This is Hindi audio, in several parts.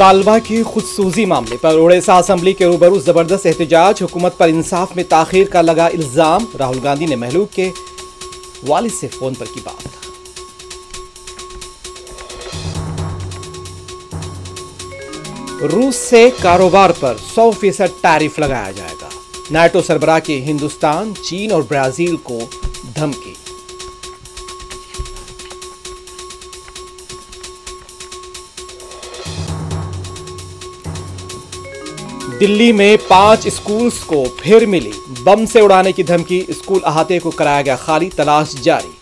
तालबा की खुदसूजी मामले पर ओडिशा असेंबली के रूबरू जबरदस्त एहतजाज। हुकूमत पर इंसाफ में ताखीर का लगा इल्जाम। राहुल गांधी ने महलूक के वालिद से फोन पर की बात। रूस से कारोबार पर 100% टैरिफ लगाया जाएगा। नाटो सरबराह की हिंदुस्तान, चीन और ब्राजील को धमकी। दिल्ली में 5 स्कूल्स को फिर मिली बम से उड़ाने की धमकी। स्कूल अहाते को कराया गया खाली, तलाश जारी।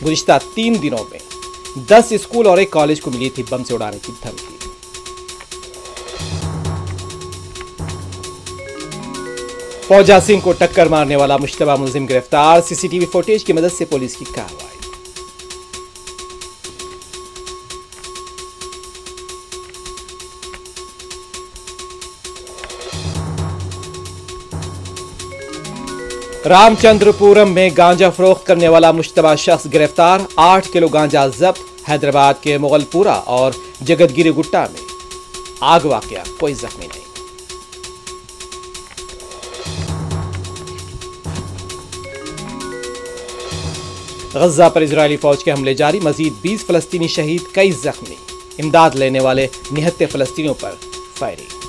गुज़िश्ता 3 दिनों में 10 स्कूल और एक कॉलेज को मिली थी बम से उड़ाने की धमकी। फौजा सिंह को टक्कर मारने वाला मुश्तबा मुलजिम गिरफ्तार। सीसीटीवी फुटेज की मदद से पुलिस की कार्रवाई। रामचंद्रपुरम में गांजा फरोख्त करने वाला मुश्तबा शख्स गिरफ्तार। 8 किलो गांजा जब्त। हैदराबाद के मुगलपुरा और जगतगिरी गुट्टा में आग वाकया, कोई जख्मी नहीं। गजा पर इजरायली फौज के हमले जारी। मजीद 20 फलस्तीनी शहीद, कई जख्मी। इमदाद लेने वाले 79 फलस्तीनियों पर फायरिंग।